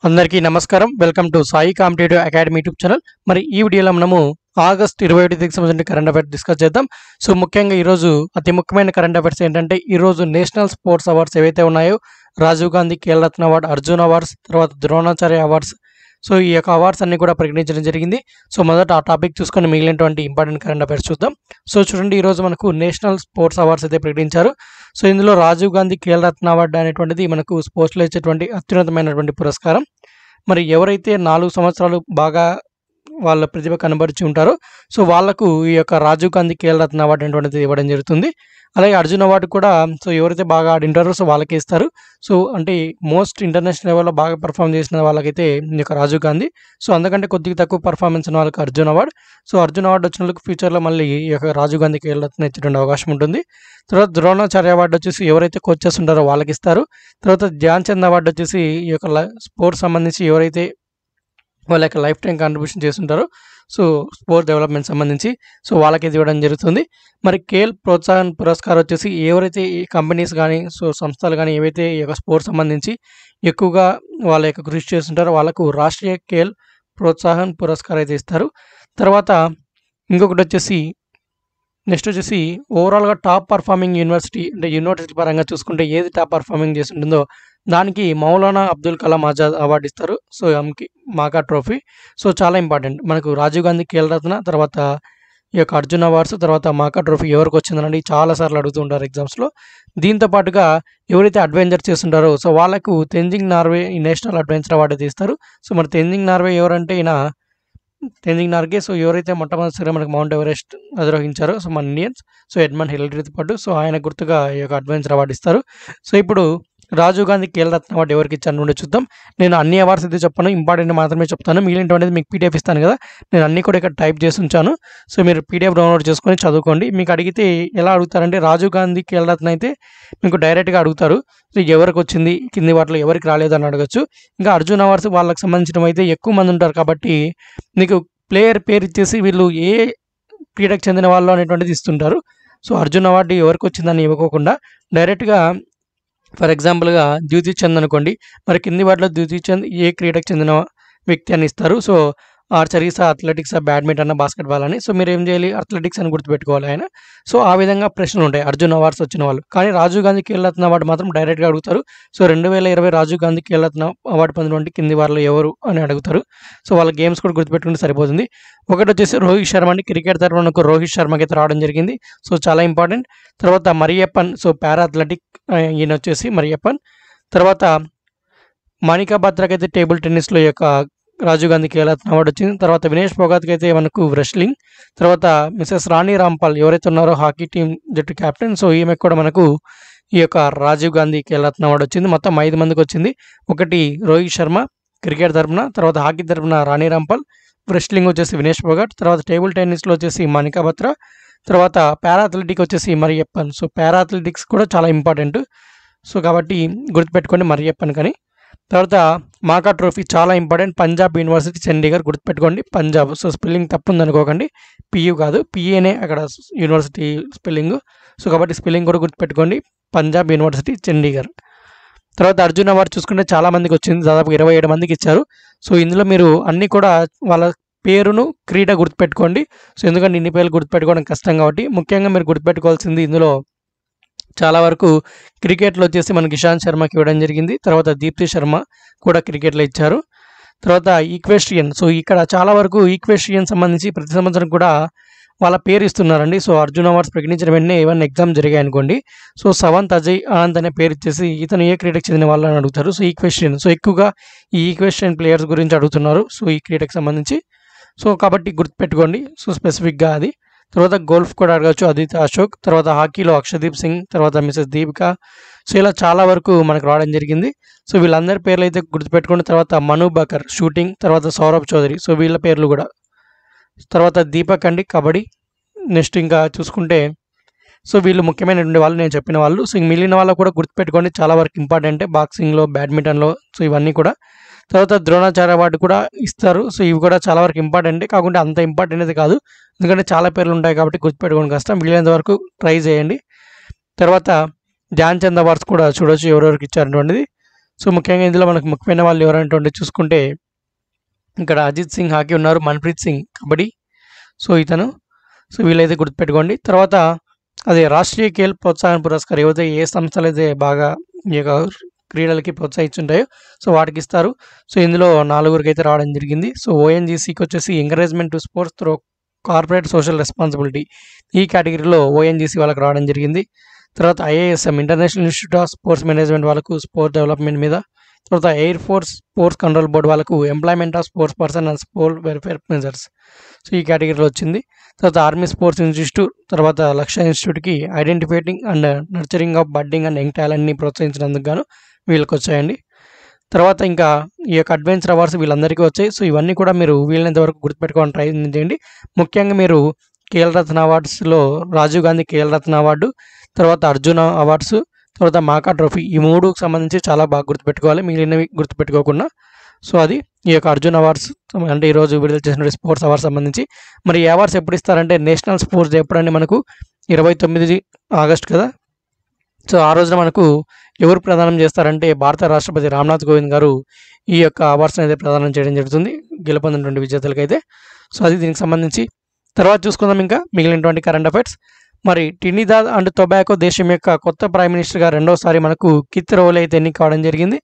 అందరికీ నమస్కారం. Welcome to Sai competitive academy YouTube channel. మరి ఈ వీడియోలో మనము ఆగస్ట్ 21కి సంబంధించిన కరెంట్ అఫైర్స్ డిస్కస్ చేద్దాం. సో ముఖ్యంగా ఈరోజు అతి ముఖ్యమైన కరెంట్ అఫైర్స్ ఏంటంటే ఈరోజు నేషనల్ స్పోర్ట్స్ అవార్డ్స్ ఏవైతే ఉన్నాయో రాజీవ్ గాంధీ ఖేల్ రత్న అవార్డు, అర్జున్ అవార్డ్స్, తర్వాత ద్రోణాచార్య అవార్డ్స్, సో ఈ యొక్క అవార్డ్స్ అన్ని కూడా ప్రకటించడం జరిగింది. సో మొదట ఆ టాపిక్ చూసుకొని మిగిలినటువంటి ఇంపార్టెంట్ కరెంట్ అఫైర్స్ చూద్దాం. సో చూడండి, ఈరోజు మనకు నేషనల్ స్పోర్ట్స్ అవార్డ్స్ అయితే ప్రకటించారు. సో ఇందులో రాజీవ్ గాంధీ ఖేల్ రత్న అవార్డు అనేటువంటిది మనకు స్పోర్ట్స్లో ఇచ్చేటువంటి అత్యున్నతమైనటువంటి పురస్కారం. మరి ఎవరైతే 4 సంవత్సరాలు బాగా వాళ్ళ ప్రతిభ కనబరిచి ఉంటారో సో వాళ్ళకు ఈ యొక్క రాజీవ్ గాంధీ ఖేల్ రత్న అవార్డు అనేటువంటిది ఇవ్వడం జరుగుతుంది. అలాగే అర్జున్ అవార్డు కూడా సో ఎవరైతే బాగా ఆడింటారో సో వాళ్ళకే ఇస్తారు. సో అంటే మోస్ట్ ఇంటర్నేషనల్ లెవెల్లో బాగా పర్ఫామ్ చేసిన వాళ్ళకైతే ఈ యొక్క రాజీవ్ గాంధీ, సో అందుకంటే కొద్దిగా తక్కువ పర్ఫార్మెన్స్ ఉన్న వాళ్ళకి Arjun award. So Arjun award వచ్చిన వాళ్ళకి ఫ్యూచర్లో మళ్ళీ ఈ యొక్క రాజీవ్ గాంధీ ఖేల్ రత్న ఇచ్చేటువంటి అవకాశం ఉంటుంది. తర్వాత ద్రోణాచార్య అవార్డు వచ్చేసి ఎవరైతే కోచెస్ ఉంటారో వాళ్ళకి ఇస్తారు. తర్వాత ధ్యాన్ చంద్ అవార్డు వచ్చేసి ఈ యొక్క స్పోర్ట్స్ సంబంధించి ఎవరైతే వాళ్ళ యొక్క లైఫ్ టైం కాంట్రిబ్యూషన్ చేస్తుంటారో సో స్పోర్ట్స్ డెవలప్మెంట్ సంబంధించి సో వాళ్ళకి ఇది ఇవ్వడం జరుగుతుంది. మరి ఖేల్ ప్రోత్సాహన్ పురస్కారం వచ్చేసి ఎవరైతే ఈ కంపెనీస్ కానీ సో సంస్థలు కానీ ఏవైతే ఈ యొక్క స్పోర్ట్స్ సంబంధించి ఎక్కువగా వాళ్ళ యొక్క కృషి చేస్తుంటారో వాళ్ళకు రాష్ట్రీయ ఖేల్ ప్రోత్సాహన్ పురస్కారం అయితే ఇస్తారు. తర్వాత ఇంకొకటి వచ్చేసి నెక్స్ట్ వచ్చేసి ఓవరాల్గా టాప్ పర్ఫార్మింగ్ యూనివర్సిటీ, అంటే యూనివర్సిటీ పరంగా చూసుకుంటే ఏది టాప్ పర్ఫార్మింగ్ చేసి ఉంటుందో దానికి మౌలానా అబ్దుల్ కలాం ఆజాద్ అవార్డు ఇస్తారు. సో ఎంకి మాకా ట్రోఫీ. సో చాలా ఇంపార్టెంట్ మనకు రాజీవ్ గాంధీ ఖేల్ రత్న, తర్వాత ఈ యొక్క అర్జున్ అవార్డ్స్, తర్వాత మాకా ట్రోఫీ ఎవరికి వచ్చిందనండి చాలాసార్లు అడుగుతూ ఉంటారు ఎగ్జామ్స్లో. దీంతో పాటుగా ఎవరైతే అడ్వెంచర్ చేస్తుంటారో సో వాళ్ళకు తెంజింగ్ నార్వే ఈ నేషనల్ అడ్వెంచర్ అవార్డు అయితే ఇస్తారు. సో మన తెంజింగ్ నార్వే ఎవరంటే ఈయన తెంజింగ్ నార్గే. సో ఎవరైతే మొట్టమొదటిసారిగా మనకు మౌంట్ ఎవరెస్ట్ అధిరోహించారో సో మన ఇండియన్స్, సో ఎడ్మండ్ హిల్లరీతో పాటు సో ఆయన గుర్తుగా ఈ యొక్క అడ్వెంచర్ అవార్డు ఇస్తారు. సో ఇప్పుడు రాజీవ్ గాంధీ ఖేల్ రత్న అవార్డు ఎవరికి ఇచ్చాను నుండి చూద్దాం. నేను అన్ని అవార్డ్స్ అయితే చెప్పాను, ఇంపార్టెంట్ మాత్రమే చెప్తాను. మిగిలినటువంటిది మీకు పీడిఎఫ్ ఇస్తాను కదా, నేను అన్ని కూడా ఇక్కడ టైప్ చేసి ఉంచాను. సో మీరు పీడిఎఫ్ డౌన్లోడ్ చేసుకొని చదువుకోండి. మీకు అడిగితే ఎలా అడుగుతారంటే రాజీవ్ గాంధీ ఖేల్ రత్న అయితే మీకు డైరెక్ట్గా అడుగుతారు సో ఎవరికి వచ్చింది, కింది వాటిలో ఎవరికి రాలేదు అని అడగచ్చు. ఇంకా అర్జున్ అవార్డ్స్ వాళ్ళకి సంబంధించినవి అయితే ఎక్కువ మంది ఉంటారు కాబట్టి నీకు ప్లేయర్ పేరు ఇచ్చేసి వీళ్ళు ఏ క్రీడకు చెందిన వాళ్ళు అనేటువంటిది ఇస్తుంటారు. సో అర్జున్ అవార్డు ఎవరికి వచ్చిందని ఇవ్వకోకుండా డైరెక్ట్గా ఫర్ ఎగ్జాంపుల్గా ద్యుతి చంద్ అనుకోండి, మరి కింది వాటిలో ద్యుతి చంద్ ఏ క్రీడకు చెందిన వ్యక్తి అని ఇస్తారు. సో ఆర్చరీసా, అథ్లెటిక్సా, బ్యాడ్మింటన్, బాస్కెట్బాల్ అని. సో మీరు ఏం చేయాలి, అథ్లెటిక్స్ అని గుర్తుపెట్టుకోవాలి ఆయన. సో ఆ విధంగా ప్రశ్నలు ఉంటాయి అర్జున్ అవార్డ్స్ వచ్చిన వాళ్ళు. కానీ రాజీవ్ గాంధీ ఖేల్ రత్న అవార్డు మాత్రం డైరెక్ట్గా అడుగుతారు. సో 2020 రాజీవ్ గాంధీ ఖేల్ రత్న అవార్డు పొందినటువంటి కింది వారిలో ఎవరు అని అడుగుతారు. సో వాళ్ళ గేమ్స్ కూడా గుర్తుపెట్టుకుంటే సరిపోతుంది. ఒకటి వచ్చేసి రోహిత్ శర్మ అండి, క్రికెట్ తరఫున రోహిత్ శర్మకి అయితే రావడం జరిగింది. సో చాలా ఇంపార్టెంట్. తర్వాత మరియప్పన్, సో పారా అథ్లెటిక్ ఈయన వచ్చేసి మరియప్పన్. తర్వాత మణికా బత్రాకి అయితే టేబుల్ టెన్నిస్లో యొక్క రాజీవ్ గాంధీ ఖేల్ రత్న అవార్డు వచ్చింది. తర్వాత వినేష్ ఫోగాత్కి అయితే మనకు రెస్లింగ్. తర్వాత మిసెస్ రాణి రాంపాల్ ఎవరైతే ఉన్నారో హాకీ టీం జట్టు కెప్టెన్, సో ఈమెకు కూడా మనకు ఈ యొక్క రాజీవ్ గాంధీ ఖేల్ రత్న అవార్డు వచ్చింది. మొత్తం 5 మందికి వచ్చింది. ఒకటి రోహిత్ శర్మ క్రికెట్ తరఫున, తర్వాత హాకీ తరఫున రాణి రాంపాల్, రెస్లింగ్ వచ్చేసి వినేష్ ఫోగాట్, తర్వాత టేబుల్ టెన్నిస్లో వచ్చేసి మణికా బత్రా, తర్వాత పారా అథ్లెటిక్ వచ్చేసి మరియప్పన్. సో పారా అథ్లెటిక్స్ కూడా చాలా ఇంపార్టెంట్. సో కాబట్టి గుర్తుపెట్టుకోండి మరియప్పన్ కానీ. తర్వాత మాకా ట్రోఫీ చాలా ఇంపార్టెంట్, పంజాబ్ యూనివర్సిటీ చండీగఢ్ గుర్తుపెట్టుకోండి పంజాబ్. సో స్పెల్లింగ్ తప్పు ఉందనుకోకండి, పియు కాదు పిఏనే అక్కడ యూనివర్సిటీ స్పెల్లింగ్. సో కాబట్టి స్పెల్లింగ్ కూడా గుర్తుపెట్టుకోండి, పంజాబ్ యూనివర్సిటీ చండీగఢ్. తర్వాత అర్జున్ అవార్డు చూసుకుంటే చాలా మందికి వచ్చింది, దాదాపు 27 మందికి ఇచ్చారు. సో ఇందులో మీరు అన్నీ కూడా వాళ్ళ పేరును క్రీడ గుర్తుపెట్టుకోండి. సో ఎందుకంటే ఇన్ని పేర్లు గుర్తుపెట్టుకోవడం కష్టం కాబట్టి ముఖ్యంగా మీరు గుర్తుపెట్టుకోవాల్సింది ఇందులో చాలా వరకు క్రికెట్లో వచ్చేసి మనకి ఇషాంత్ శర్మకి ఇవ్వడం జరిగింది. తర్వాత దీప్తి శర్మ కూడా క్రికెట్లో ఇచ్చారు. తర్వాత ఈక్వేస్ట్రియన్, సో ఇక్కడ చాలా వరకు ఈక్వేస్ట్రియన్ సంబంధించి ప్రతి సంవత్సరం కూడా వాళ్ళ పేరు ఇస్తున్నారండి. సో అర్జున్ అవార్డ్స్ ప్రకటించిన వెంటనే ఏమైనా ఎగ్జామ్ జరిగాయి అనుకోండి, సో సవంత్ అజయ్ ఆనంద్ అనే పేరు ఇచ్చేసి ఇతను ఏ క్రీడకు చెందిన వాళ్ళు అని అడుగుతారు. సో ఈక్వేస్ట్రియన్, సో ఎక్కువగా ఈ ఈక్వేస్ట్రియన్ ప్లేయర్స్ గురించి అడుగుతున్నారు సో ఈ క్రీడకు సంబంధించి. సో కాబట్టి గుర్తుపెట్టుకోండి సో స్పెసిఫిక్గా అది. తర్వాత గోల్ఫ్ కూడా అడగచ్చు, ఆదిత్య అశోక్. తర్వాత హాకీలో అక్షదీప్ సింగ్, తర్వాత మిసెస్ దీపిక. సో ఇలా చాలా వరకు మనకు రావడం జరిగింది. సో వీళ్ళందరి పేర్లు అయితే గుర్తుపెట్టుకోండి. తర్వాత మను బకర్ షూటింగ్, తర్వాత సౌరభ్ చౌదరి, సో వీళ్ళ పేర్లు కూడా. తర్వాత దీపక్ అండి కబడ్డీ. నెక్స్ట్ ఇంకా చూసుకుంటే సో వీళ్ళు ముఖ్యమైనటువంటి వాళ్ళు నేను చెప్పిన వాళ్ళు. సో మిగిలిన వాళ్ళు కూడా గుర్తుపెట్టుకోండి, చాలా వరకు ఇంపార్టెంటే బాక్సింగ్లో, బ్యాడ్మింటన్లో, సో ఇవన్నీ కూడా. తర్వాత ద్రోణాచార్య అవార్డు కూడా ఇస్తారు. సో ఇవి కూడా చాలా వరకు ఇంపార్టెంటే, కాకుండా అంత ఇంపార్టెంట్ అయితే కాదు ఎందుకంటే చాలా పేర్లు ఉంటాయి కాబట్టి గుర్తుపెట్టుకోవడం కష్టం. మిగిలినంత వరకు ట్రై చేయండి. తర్వాత ధ్యాన్ చంద్ అవార్డ్స్ కూడా చూడొచ్చు ఎవరెవరికి ఇచ్చారటువంటిది. సో ముఖ్యంగా ఇందులో మనకు ముఖ్యమైన వాళ్ళు ఎవరంటే చూసుకుంటే ఇక్కడ అజిత్ సింగ్ హాకీ ఉన్నారు, మన్ప్రీత్ సింగ్ కబడ్డీ. సో ఇతను సో వీళ్ళైతే గుర్తుపెట్టుకోండి. తర్వాత అదే రాష్ట్రీయ ఖేల్ ప్రోత్సాహన పురస్కార్ ఏవైతే ఏ సంస్థలు అయితే బాగా ఈ యొక్క క్రీడలకి ప్రోత్సహించుంటాయో సో వాటికి ఇస్తారు. సో ఇందులో 4గురికి అయితే రావడం జరిగింది. సో ఓఎన్జీసీకి వచ్చేసి encouragement to sports through corporate social responsibility ఈ కేటగిరీలో ఓఎన్జీసీ వాళ్ళకి రావడం జరిగింది. తర్వాత IASM international institute of sports management వాళ్ళకు స్పోర్ట్స్ డెవలప్మెంట్ మీద. తర్వాత air force sports control board వాళ్ళకు employment of sports person and sport welfare measures so ఈ కేటగిరీలో వచ్చింది. తర్వాత ఆర్మీ స్పోర్ట్స్ ఇన్స్టిట్యూట్, తర్వాత లక్ష్య ఇన్స్టిట్యూట్కి identifying and nurturing of budding and young టాలెంట్ని ప్రోత్సహించినందుకు గాను వీళ్ళకి వచ్చాయండి. తర్వాత ఇంకా ఈ యొక్క అడ్వెంచర్ అవార్డ్స్ వీళ్ళందరికీ వచ్చాయి. సో ఇవన్నీ కూడా మీరు వీలైనంత వరకు గుర్తుపెట్టుకోవడానికి ప్రయత్నం చేయండి. ముఖ్యంగా మీరు ఖేల్రత్న అవార్డ్స్లో రాజీవ్ గాంధీ ఖేల్రత్న అవార్డు, తర్వాత అర్జున అవార్డ్స్, తర్వాత మాకా ట్రోఫీ ఈ 3కు సంబంధించి చాలా బాగా గుర్తుపెట్టుకోవాలి, మిగిలినవి గుర్తుపెట్టుకోకుండా. సో అది ఈ యొక్క అర్జున్ అవార్డ్స్ అంటే ఈరోజు విడుదల చేసిన స్పోర్ట్స్ అవార్డ్స్ సంబంధించి. మరి ఈ అవార్డ్స్ ఎప్పుడు ఇస్తారంటే నేషనల్ స్పోర్ట్స్ డే ఎప్పుడంటే మనకు 29 ఆగస్ట్ కదా. సో ఆ రోజున మనకు ఎవరు ప్రదానం చేస్తారంటే భారత రాష్ట్రపతి రామ్నాథ్ కోవింద్ గారు ఈ యొక్క అవార్డ్స్ని అయితే ప్రదానం చేయడం జరుగుతుంది గెలుపొందినటువంటి విజేతలకైతే. సో అది దీనికి సంబంధించి. తర్వాత చూసుకుందాం ఇంకా మిగిలినటువంటి కరెంట్ అఫైర్స్. మరి ట్రినిదాద్ అండ్ టొబాకో దేశం యొక్క కొత్త ప్రైమ్ మినిస్టర్గా రెండోసారి మనకు కిత్ రోలే అయితే ఎన్నిక కావడం జరిగింది.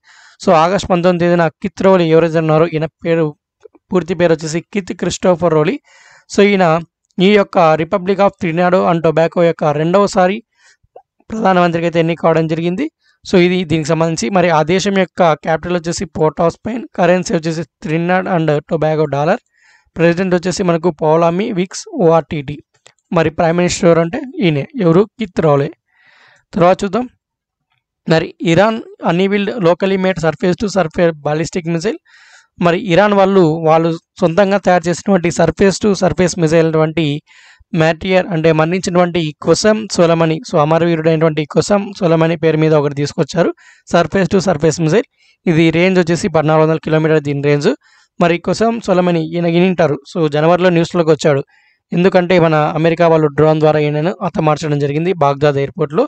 సో ఆగస్ట్ 19 కిత్ రోలే ఎవరైతే ఉన్నారో ఈయన పూర్తి పేరు వచ్చేసి కిత్ క్రిస్టోఫర్ రోలీ. సో ఈయన ఈ యొక్క republic of Trinidad and tobacco యొక్క రెండవసారి ప్రధానమంత్రికి అయితే ఎన్నిక కావడం జరిగింది. సో ఇది దీనికి సంబంధించి. మరి ఆ దేశం యొక్క క్యాపిటల్ వచ్చేసి పోర్ట్ ఆఫ్ స్పెయిన్, కరెన్సీ వచ్చేసి Trinidad and Tobago dollar, president వచ్చేసి మనకు పౌలామి విక్స్ ఓఆర్టీటీ. మరి ప్రైమ్ మినిస్టర్ ఎవరు అంటే ఈయనే, ఎవరు కిత్ రోలే. తర్వాత చూద్దాం. మరి Iran unveiled locally made surface to surface ballistic missile. మరి ఇరాన్ వాళ్ళు సొంతంగా తయారు చేసినటువంటి సర్ఫేస్ టు సర్ఫేస్ మిసైల్ అటువంటి మ్యాటియర్ అంటే మరణించినటువంటి కొసం సొలమని, సో అమరవీరుడైనటువంటి కొసం సొలమని పేరు మీద ఒకటి తీసుకొచ్చారు సర్ఫేస్ టు సర్ఫేస్ మిసైల్. ఇది రేంజ్ వచ్చేసి 1400 కిలోమీటర్ దీని రేంజ్. మరి కొసం సొలమని ఈయన వినింటారు. సో జనవరిలో న్యూస్లోకి వచ్చాడు. ఎందుకంటే మన అమెరికా వాళ్ళు డ్రోన్ ద్వారా ఈయనను హతమార్చడం జరిగింది బాగ్దాద్ ఎయిర్పోర్ట్లో.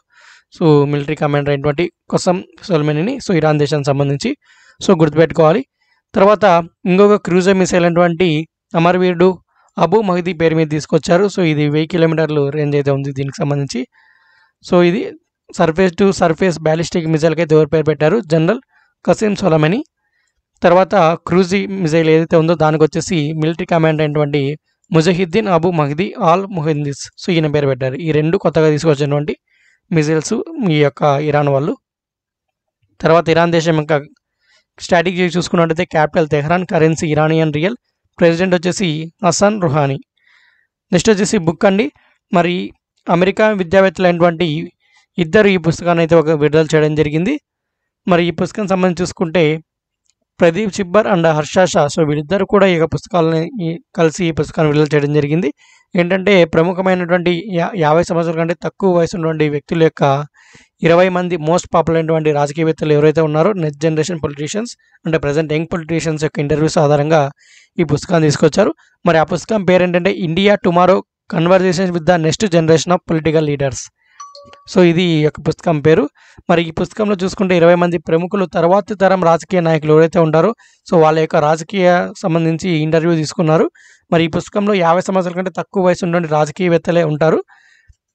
సో మిలిటరీ కమాండర్ అయినటువంటి కొసం సొలమనిని, సో ఇరాన్ దేశానికి సంబంధించి సో గుర్తుపెట్టుకోవాలి. తర్వాత ఇంకొక క్రూజర్ మిసైల్ అయినటువంటి అమరవీరుడు అబు మహదీ పేరు మీద తీసుకొచ్చారు. సో ఇది 1000 కిలోమీటర్లు రేంజ్ అయితే ఉంది దీనికి సంబంధించి. సో ఇది సర్ఫేస్ టు సర్ఫేస్ బ్యాలిస్టిక్ మిసైల్కి అయితే ఎవరు పేరు పెట్టారు, జనరల్ కసిం సొలమని. తర్వాత క్రూజీ మిసైల్ ఏదైతే ఉందో దానికి వచ్చేసి మిలిటరీ కమాండర్ అయినటువంటి ముజహిద్దీన్ అబు మహదీ ఆల్ ముహిందిస్, సో ఈయన పేరు పెట్టారు. ఈ రెండు కొత్తగా తీసుకొచ్చినటువంటి మిసైల్స్ ఈ యొక్క ఇరాన్ వాళ్ళు. తర్వాత ఇరాన్ దేశం యొక్క స్ట్రాటజీ చూసుకున్నట్టయితే capital Tehran, currency Iranian real, president వచ్చేసి హసన్ రుహానీ. నెక్స్ట్ వచ్చేసి బుక్ అండి. మరి అమెరికా విద్యావేత్తలైనటువంటి ఇద్దరు ఈ పుస్తకాన్ని అయితే ఒక విడుదల చేయడం జరిగింది. మరి ఈ పుస్తకం సంబంధించి చూసుకుంటే ప్రదీప్ చిబ్బర్ అండ్ హర్ష షా, సో వీళ్ళిద్దరు కూడా ఈ పుస్తకాలని కలిసి ఈ పుస్తకాన్ని విడుదల చేయడం జరిగింది. ఏంటంటే ప్రముఖమైనటువంటి 50 సంవత్సరాల కంటే తక్కువ వయసు ఉన్నటువంటి వ్యక్తుల యొక్క 20 మంది మోస్ట్ పాపులర్ అయినటువంటి రాజకీయవేత్తలు ఎవరైతే ఉన్నారో నెక్స్ట్ జనరేషన్ పొలిటీషియన్స్ అంటే ప్రజెంట్ యంగ్ పొలిటీషియన్స్ యొక్క ఇంటర్వ్యూస్ ఆధారంగా ఈ పుస్తకాన్ని తీసుకొచ్చారు. మరి ఆ పుస్తకం పేరు ఏంటంటే India tomorrow conversations with the next generation of political leaders. So ఇది ఈ యొక్క పుస్తకం పేరు. మరి ఈ పుస్తకంలో చూసుకుంటే 20 మంది ప్రముఖులు తర్వాతి తరం రాజకీయ నాయకులు ఎవరైతే ఉంటారో సో వాళ్ళ యొక్క రాజకీయ సంబంధించి ఇంటర్వ్యూ తీసుకున్నారు. మరి ఈ పుస్తకంలో 50 సంవత్సరాల కంటే తక్కువ వయసు ఉన్నటువంటి రాజకీయవేత్తలే ఉంటారు.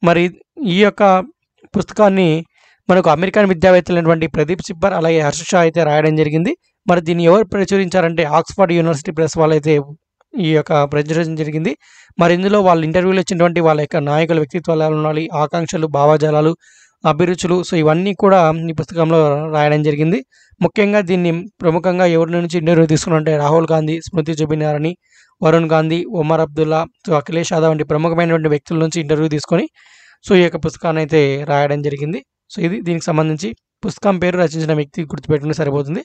మరి ఈ యొక్క పుస్తకాన్ని మనకు అమెరికన్ విద్యావేత్తలైనటువంటి ప్రదీప్ చిబ్బర్ అలాగే హర్ష షా అయితే రాయడం జరిగింది. మరి దీన్ని ఎవరు ప్రచురించారంటే ఆక్స్ఫర్డ్ యూనివర్సిటీ ప్రెస్ వాళ్ళైతే ఈ యొక్క ప్రచురించడం జరిగింది. మరి ఇందులో వాళ్ళు ఇంటర్వ్యూలు ఇచ్చినటువంటి వాళ్ళ యొక్క నాయకుల వ్యక్తిత్వాలు ఉండాలి, ఆకాంక్షలు, భావజాలాలు, అభిరుచులు, సో ఇవన్నీ కూడా ఈ పుస్తకంలో రాయడం జరిగింది. ముఖ్యంగా దీన్ని ప్రముఖంగా ఎవరి నుంచి ఇంటర్వ్యూ తీసుకున్నారంటే రాహుల్ గాంధీ, స్మృతి జుబినారని, వరుణ్ గాంధీ, ఒమర్ అబ్దుల్లా, సో అఖిలేష్ యాదవ్ వంటి ప్రముఖమైనటువంటి వ్యక్తుల నుంచి ఇంటర్వ్యూ తీసుకొని సో ఈ యొక్క పుస్తకాన్ని అయితే రాయడం జరిగింది. సో ఇది దీనికి సంబంధించి. పుస్తకం పేరు రచించిన వ్యక్తి గుర్తుపెట్టుకుంటే సరిపోతుంది.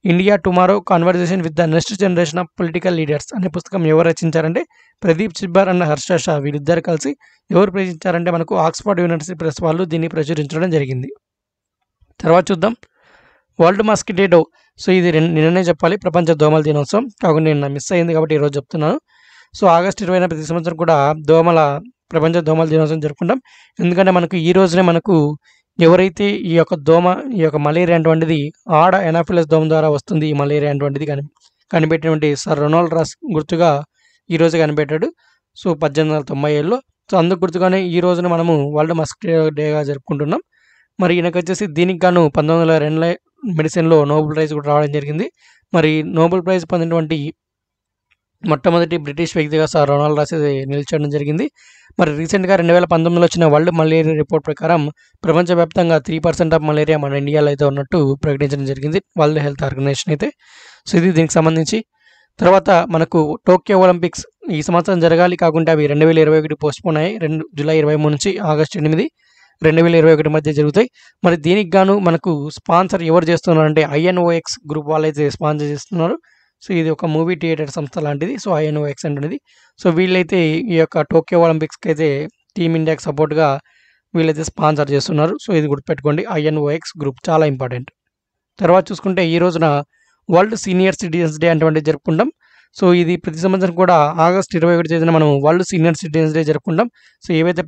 India tomorrow conversation with the next generation of political leaders అనే పుస్తకం ఎవరు రచించారంటే ప్రదీప్ చిబ్బర్ అండ్ హర్ష షా, వీళ్ళిద్దరు కలిసి ఎవరు ప్రచురించారంటే మనకు ఆక్స్ఫర్డ్ యూనివర్సిటీ ప్రెస్ వాళ్ళు దీన్ని ప్రచురించడం జరిగింది. తర్వాత చూద్దాం వరల్డ్ మస్కిటో. సో ఇది నిన్ననే చెప్పాలి, ప్రపంచ దోమల దినోత్సవం, కాకుండా నిన్న మిస్ అయింది కాబట్టి ఈరోజు చెప్తున్నాను. సో ఆగస్టు 20న ప్రతి సంవత్సరం కూడా ప్రపంచ దోమల దినోత్సవం జరుపుకుంటాం. ఎందుకంటే మనకు ఈ రోజునే మనకు ఎవరైతే ఈ యొక్క దోమ ఈ యొక్క మలేరియా అటువంటిది ఆడ ఎనాఫిలస్ దోమ ద్వారా వస్తుంది ఈ మలేరియా అటువంటిది కనిపెట్టినటువంటి సర్ రొనాల్డ్ రాస్ గుర్తుగా ఈరోజు కనిపెట్టాడు. సో 1897లో. సో అందుకు గుర్తుగానే ఈ రోజున మనము వరల్డ్ మస్కిటో డేగా జరుపుకుంటున్నాం. మరి ఈయనకొచ్చేసి దీనికి గాను 1902లో మెడిసిన్లో నోబెల్ ప్రైజ్ కూడా రావడం జరిగింది. మరి నోబెల్ ప్రైజ్ పొందినటువంటి మొట్టమొదటి బ్రిటిష్ వ్యక్తిగా సర్ రొనాల్డ్ రాస్ నిలిచడం జరిగింది. మరి రీసెంట్గా 2019లో వచ్చిన వరల్డ్ మలేరియా రిపోర్ట్ ప్రకారం ప్రపంచవ్యాప్తంగా 3% ఆఫ్ మలేరియా మన ఇండియాలో అయితే ఉన్నట్టు ప్రకటించడం జరిగింది వరల్డ్ హెల్త్ ఆర్గనైజేషన్ అయితే. సో ఇది దీనికి సంబంధించి. తర్వాత మనకు టోక్యో ఒలింపిక్స్ ఈ సంవత్సరం జరగాలి, కాకుండా అవి 2021 పోస్ట్పోన్ అయ్యాయి. జూలై 23 నుంచి ఆగస్టు 8, 2021 మధ్య జరుగుతాయి. మరి దీనికి గాను మనకు స్పాన్సర్ ఎవరు చేస్తున్నారంటే ఐఎన్ఓఎక్స్ గ్రూప్ వాళ్ళైతే స్పాన్సర్ చేస్తున్నారు. సో ఇది ఒక మూవీ థియేటర్ సంస్థ లాంటిది. సో ఐఎన్ఓఎక్స్ అనేది. సో వీళ్ళైతే ఈ యొక్క టోక్యో ఒలింపిక్స్కి అయితే టీమిండియాకి సపోర్ట్గా వీళ్ళైతే స్పాన్సర్ చేస్తున్నారు. సో ఇది గుర్తుపెట్టుకోండి, ఐఎన్ఓఎక్స్ గ్రూప్ చాలా ఇంపార్టెంట్. తర్వాత చూసుకుంటే ఈ రోజున వరల్డ్ సీనియర్ సిటిజన్స్ డే అటువంటిది జరుపుకుంటాం. సో ఇది ప్రతి సంవత్సరం కూడా ఆగస్టు 21 తేదీన మనం వరల్డ్ సీనియర్ సిటిజన్స్ డే జరుపుకుంటాం. సో ఏవైతే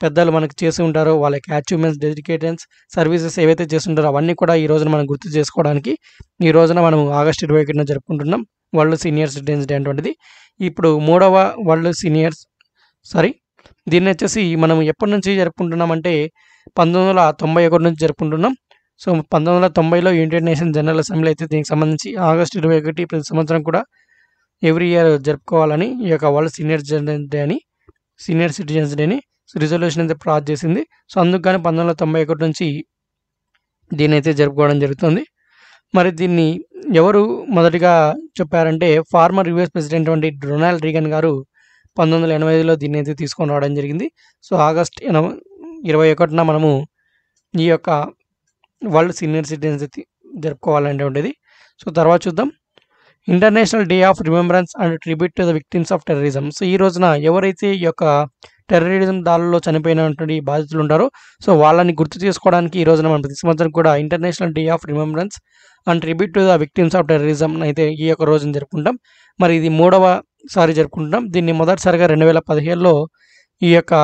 పెద్దలు మనకు చేసి ఉంటారో వాళ్ళకి అచీవ్మెంట్స్, డెడికేషన్స్, సర్వీసెస్ ఏవైతే చేస్తుంటారో అవన్నీ కూడా ఈ రోజున మనం గుర్తు చేసుకోవడానికి ఈ రోజున మనం ఆగస్టు 21న జరుపుకుంటున్నాం వరల్డ్ సీనియర్ సిటిజన్స్ డే అటువంటిది. ఇప్పుడు 3వ వరల్డ్ దీన్ని వచ్చేసి మనం ఎప్పటి నుంచి జరుపుకుంటున్నామంటే 1991 నుంచి జరుపుకుంటున్నాం. సో 1990లో యునైటెడ్ నేషన్ జనరల్ అసెంబ్లీ అయితే దీనికి సంబంధించి ఆగస్టు 21 ప్రతి సంవత్సరం కూడా ఎవ్రీ ఇయర్ జరుపుకోవాలని ఈ యొక్క వరల్డ్ సీనియర్ సిటిజన్స్ డేని రిజల్యూషన్ అయితే పాస్ చేసింది. సో అందుకు కానీ 1991 నుంచి దీన్ని అయితే జరుపుకోవడం జరుగుతుంది. మరి దీన్ని ఎవరు మొదటిగా చెప్పారంటే ఫార్మర్ యుఎస్ ప్రెసిడెంట్ వంటి రొనాల్డ్ రీగన్ గారు 1985లో దీన్ని అయితే తీసుకొని రావడం జరిగింది. సో ఆగస్ట్ 21న మనము ఈ యొక్క వరల్డ్ సీనియర్ సిటిజన్స్ జరుపుకోవాలంటే ఉండేది. సో తర్వాత చూద్దాం, international day of remembrance and tribute to the victims of terrorism. So ఈ రోజున ఎవరైతే ఈ యొక్క టెర్రరిజం దాడుల్లో చనిపోయినటువంటి బాధితులు ఉంటారో సో వాళ్ళని గుర్తు చేసుకోవడానికి ఈ రోజున మనం ప్రతి సంవత్సరం కూడా international day of remembrance and tribute to the victims of terrorism అయితే ఈ యొక్క రోజున జరుపుకుంటాం. మరి ఇది 3వసారి జరుపుకుంటాం. దీన్ని మొదటిసారిగా 2017లో ఈ యొక్క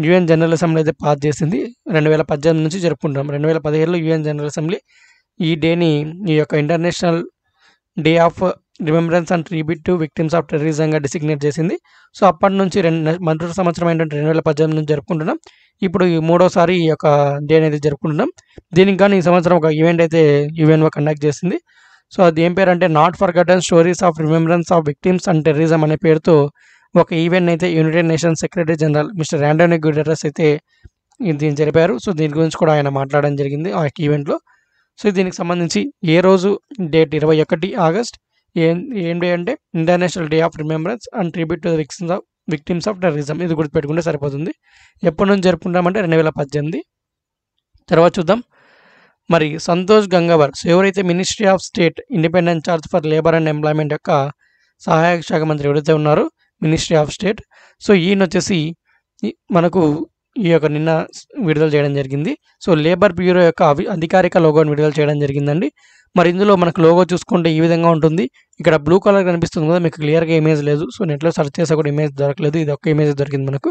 యుఎన్ జనరల్ అసెంబ్లీ అయితే పాస్ చేసింది. 2018 నుంచి జరుపుకుంటాం. 2017లో యుఎన్ జనరల్ అసెంబ్లీ ఈ డేని ఈ యొక్క international day of remembrance and tribute to victims of టెర్రరిజంగా డిసిగ్నేట్ చేసింది. సో అప్పటి నుంచి మొదటి సంవత్సరం ఏంటంటే 2018 నుంచి జరుపుకుంటున్నాం. ఇప్పుడు ఈ 3వసారి ఈ యొక్క డే అనేది జరుపుకుంటున్నాం. దీనికి కానీ ఈ సంవత్సరం ఒక ఈవెంట్ అయితే యుఎన్ఓ కండక్ట్ చేసింది. సో అది ఏం పేరు అంటే not forgotten stories of remembrance of victims and terrorism అనే పేరుతో ఒక ఈవెంట్ అయితే United nations secretary general mister Antonio Guterres అయితే దీన్ని జరిపారు. సో దీని గురించి కూడా ఆయన మాట్లాడడం జరిగింది ఆ ఈవెంట్లో. సో దీనికి సంబంధించి ఏ రోజు డేట్ 21 ఆగస్ట్ ఏం డే అంటే international day of remembrance and tribute to the victims of terrorism. ఇది గుర్తుపెట్టుకుంటే సరిపోతుంది. ఎప్పటి నుంచి జరుపుకుంటామంటే 2018. తర్వాత చూద్దాం, మరి సంతోష్ గంగావర్. సో ఎవరైతే ministry of state independent charge for labour and employment యొక్క సహాయక శాఖ మంత్రి ఎవరైతే ఉన్నారో మినిస్ట్రీ ఆఫ్ స్టేట్, సో ఈయన వచ్చేసి మనకు ఈ యొక్క నిన్న విడుదల చేయడం జరిగింది. సో లేబర్ బ్యూరో యొక్క అధికారిక లోగోని విడుదల చేయడం జరిగిందండి. మరి ఇందులో మనకు లోగో చూసుకుంటే ఈ విధంగా ఉంటుంది. ఇక్కడ బ్లూ కలర్ కనిపిస్తుంది కదా, మీకు క్లియర్గా ఇమేజ్ లేదు. సో నెట్లో సెర్చ్ చేసా కూడా ఇమేజ్ దొరకలేదు. ఇది ఒక్క ఇమేజ్ దొరికింది మనకు.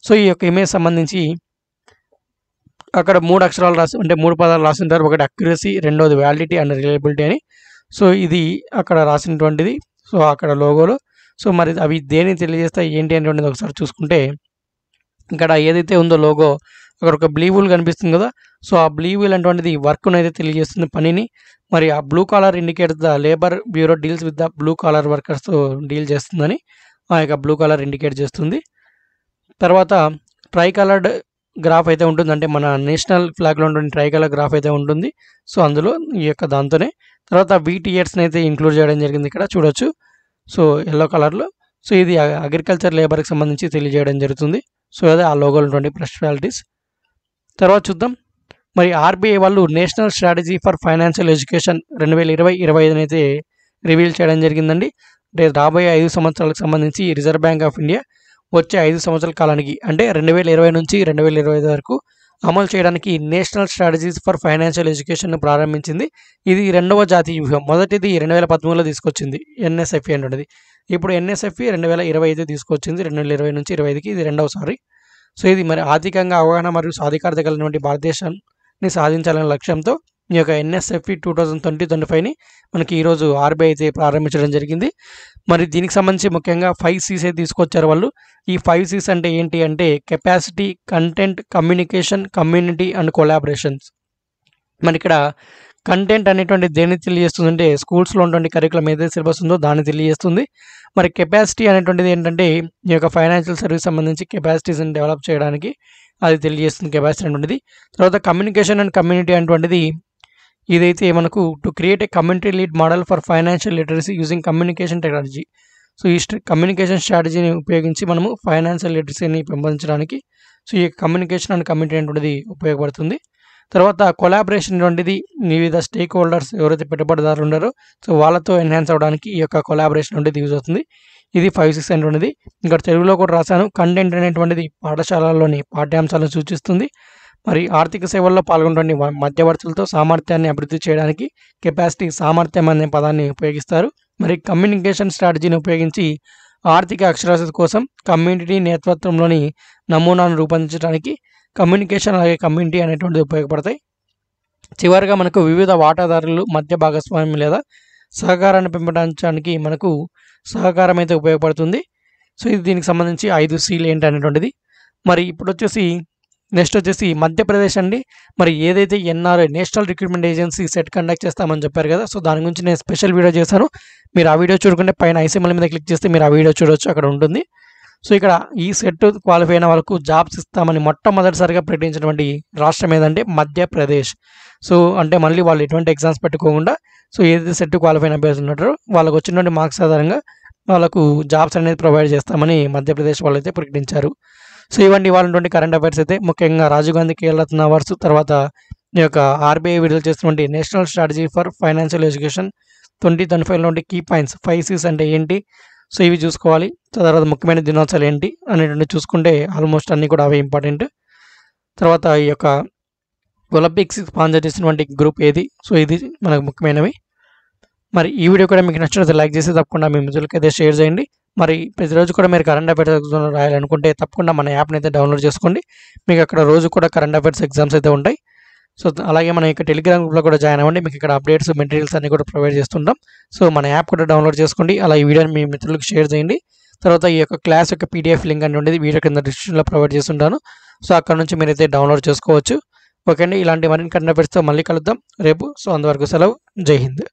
సో ఈ యొక్క ఇమేజ్ సంబంధించి అక్కడ 3 అక్షరాలు రాసి అంటే 3 పదాలు రాసింటారు. ఒకటి అక్యురసీ, రెండోది వ్యాలిడిటీ అండ్ రిలయబిలిటీ అని. సో ఇది అక్కడ రాసినటువంటిది. సో అక్కడ లోగోలో. సో మరి అవి దేని తెలియజేస్తాయి ఏంటి అనేటువంటిది ఒకసారి చూసుకుంటే ఇక్కడ ఏదైతే ఉందో లోగో అక్కడ ఒక బ్లూ వీల్ కనిపిస్తుంది కదా. సో ఆ బ్లూ వీల్ అటువంటిది వర్క్ను అయితే తెలియజేస్తుంది, పనిని. మరి ఆ blue collar indicates the labour bureau deals with the blue collar వర్కర్స్తో డీల్ చేస్తుందని ఆ యొక్క బ్లూ కలర్ ఇండికేట్ చేస్తుంది. తర్వాత ట్రై కలర్డ్ గ్రాఫ్ అయితే ఉంటుంది, అంటే మన నేషనల్ ఫ్లాగ్లో ఉంటుంది ట్రై కలర్ గ్రాఫ్ అయితే ఉంటుంది. సో అందులో ఈ యొక్క దాంతోనే తర్వాత వీటీఎర్స్ని అయితే ఇంక్లూడ్ చేయడం జరిగింది. ఇక్కడ చూడొచ్చు. సో ఎల్లో కలర్లో. సో ఇది అగ్రికల్చర్ లేబర్కి సంబంధించి తెలియజేయడం జరుగుతుంది. సో అదే ఆ లోగోలో ఉన్నటువంటి స్పెషాలిటీస్. తర్వాత చూద్దాం, మరి ఆర్బీఐ వాళ్ళు national strategy for financial education 2020-25 అయితే రివీల్ చేయడం జరిగిందండి. అంటే రాబోయే 5 సంవత్సరాలకు సంబంధించి రిజర్వ్ బ్యాంక్ ఆఫ్ ఇండియా వచ్చే 5 సంవత్సరాల కాలానికి అంటే 2020 నుంచి 2025 వరకు అమలు చేయడానికి నేషనల్ స్ట్రాటజీస్ ఫర్ ఫైనాన్షియల్ ఎడ్యుకేషన్ను ప్రారంభించింది. ఇది 2వ జాతీయ వ్యూహం. మొదటిది 2013లో తీసుకొచ్చింది ఎన్ఎస్ఎఫ్ఈ అనేది. ఇప్పుడు ఎన్ఎస్ఎఫ్ఈ 2025 తీసుకొచ్చింది. 2020 నుంచి 25కి ఇది 2వసారి. సో ఇది మరి ఆర్థికంగా అవగాహన మరియు సాధికారత కలిగినటువంటి భారతదేశం ని సాధించాలనే లక్ష్యంతో ఈ యొక్క ఎన్ఎస్ఎఫ్ఈ 2020-25ని మనకి ఈరోజు ఆర్బీఐ అయితే ప్రారంభించడం జరిగింది. మరి దీనికి సంబంధించి ముఖ్యంగా 5 C's అయితే తీసుకొచ్చారు వాళ్ళు. ఈ 5 C's అంటే ఏంటి అంటే capacity, content, communication, community and collaborations. మరి ఇక్కడ కంటెంట్ అనేటువంటి దేన్ని తెలియజేస్తుందంటే స్కూల్స్లో ఉన్నటువంటి కరికులం ఏదైతే సిలబస్ ఉందో దాన్ని తెలియజేస్తుంది. మరి కెపాసిటీ అనేటువంటిది ఏంటంటే ఈ యొక్క ఫైనాన్షియల్ సర్వీస్ సంబంధించి కెపాసిటీస్ని డెవలప్ చేయడానికి అది తెలియజేస్తుంది కెపాసిటీ అనేటువంటిది. తర్వాత కమ్యూనికేషన్ అండ్ కమ్యూనిటీ అనేటువంటిది ఇదైతే మనకు to create a community lead model for financial literacy using communication technology. So ఈ కమ్యూనికేషన్ స్ట్రాటజీని ఉపయోగించి మనము ఫైనాన్షియల్ లిటరసీని పెంపొందించడానికి సో ఈ కమ్యూనికేషన్ అండ్ కమ్యూనిటీ అనేటువంటిది ఉపయోగపడుతుంది. తర్వాత కొలాబరేషన్ అనేటువంటిది వివిధ స్టేక్ హోల్డర్స్ ఎవరైతే పెట్టుబడిదారులు ఉన్నారో సో వాళ్ళతో ఎన్హాన్స్ అవ్వడానికి ఈ యొక్క కొలాబరేషన్ అనేది యూజ్ అవుతుంది. ఇది 5 6 అనేటువంటిది. ఇక్కడ తెలుగులో కూడా రాశాను. కంటెంట్ అనేటువంటిది పాఠశాలలోని పాఠ్యాంశాలను సూచిస్తుంది. మరి ఆర్థిక సేవల్లో పాల్గొనే మధ్యవర్తులతో సామర్థ్యాన్ని అభివృద్ధి చేయడానికి కెపాసిటీ, సామర్థ్యం అనే పదాన్ని ఉపయోగిస్తారు. మరి కమ్యూనికేషన్ స్ట్రాటజీని ఉపయోగించి ఆర్థిక అక్షరాస్యత కోసం కమ్యూనిటీ నేతృత్వంలోని నమూనాను రూపొందించడానికి కమ్యూనికేషన్ అలాగే కమ్యూనిటీ అనేటువంటిది ఉపయోగపడతాయి. చివరిగా మనకు వివిధ వాటాదారులు మధ్య భాగస్వామ్యం లేదా సహకారాన్ని పెంపొందించడానికి మనకు సహకారం అయితే ఉపయోగపడుతుంది. సో ఇది దీనికి సంబంధించి 5 C's ఏంటి అనేటువంటిది. మరి ఇప్పుడు వచ్చేసి నెక్స్ట్ వచ్చేసి మధ్యప్రదేశ్ అండి. మరి ఏదైతే NRI national recruitment agency set conduct చేస్తామని చెప్పారు కదా, సో దాని గురించి నేను స్పెషల్ వీడియో చేశాను. మీరు ఆ వీడియో చూడకుంటే పైన ఐసీఎంఎల్ మీద క్లిక్ చేస్తే మీరు ఆ వీడియో చూడవచ్చు, అక్కడ ఉంటుంది. సో ఇక్కడ ఈ సెట్ క్వాలిఫై అయిన వాళ్ళకు జాబ్స్ ఇస్తామని మొట్టమొదటిసారిగా ప్రకటించినటువంటి రాష్ట్రం ఏదంటే మధ్యప్రదేశ్. సో అంటే మళ్ళీ వాళ్ళు ఎటువంటి ఎగ్జామ్స్ పెట్టుకోకుండా సో ఏదైతే సెట్ క్వాలిఫై అయిన అభ్యర్థులు ఉంటారో వాళ్ళకు వచ్చినటువంటి మార్క్స్ ఆధారంగా వాళ్ళకు జాబ్స్ అనేది ప్రొవైడ్ చేస్తామని మధ్యప్రదేశ్ వాళ్ళు అయితే ప్రకటించారు. సో ఇవన్నీ ఇవాళ కరెంట్ అఫైర్స్ అయితే ముఖ్యంగా రాజీవ్ గాంధీ ఖేల్రత్న అవార్డ్స్, తర్వాత ఈ యొక్క ఆర్బీఐ విడుదల చేస్తున్నటువంటి national strategy for financial education 2025 key points 5 C's అంటే ఏంటి, సో ఇవి చూసుకోవాలి. తర్వాత ముఖ్యమైన దినోత్సవాలు ఏంటి అనేటువంటి చూసుకుంటే ఆల్మోస్ట్ అన్నీ కూడా అవే ఇంపార్టెంట్. తర్వాత ఈ యొక్క ఒలింపిక్స్ స్పాన్సర్ చేసినటువంటి గ్రూప్ ఏది, సో ఇది మనకు ముఖ్యమైనవి. మరి ఈ వీడియో కూడా మీకు నచ్చినట్లయితే లైక్ చేసి తప్పకుండా మీ మిత్రులకి అయితే షేర్ చేయండి. మరి ప్రతిరోజు కూడా మీరు కరెంట్ అఫైర్స్ ఎగ్జామ్ రాయాలనుకుంటే తప్పకుండా మన యాప్ని అయితే డౌన్లోడ్ చేసుకోండి. మీకు అక్కడ రోజు కూడా కరెంట్ అఫైర్స్ ఎగ్జామ్స్ అయితే ఉంటాయి. సో అలాగే మన యొక్క టెలిగ్రామ్ గ్రూప్లో కూడా జాయిన్ అవ్వండి. మీకు ఇక్కడ అప్డేట్స్, మెటీరియల్స్ అన్ని కూడా ప్రొవైడ్ చేస్తుంటాం. సో మన యాప్ కూడా డౌన్లోడ్ చేసుకోండి. అలా ఈ వీడియోని మీ మిత్రులకు షేర్ చేయండి. తర్వాత ఈ యొక్క క్లాస్ యొక్క పీడిఎఫ్ లింక్ అని ఉండేది వీడియో కింద డిస్క్రిప్షన్లో ప్రొవైడ్ చేస్తుంటాను. సో అక్కడ నుంచి మీరైతే డౌన్లోడ్ చేసుకోవచ్చు. ఓకే అండి, ఇలాంటి మరిన్ని కరెంట్ అఫైర్స్తో మళ్ళీ కలుద్దాం రేపు. సో అంతవరకు సెలవు. జై హింద్.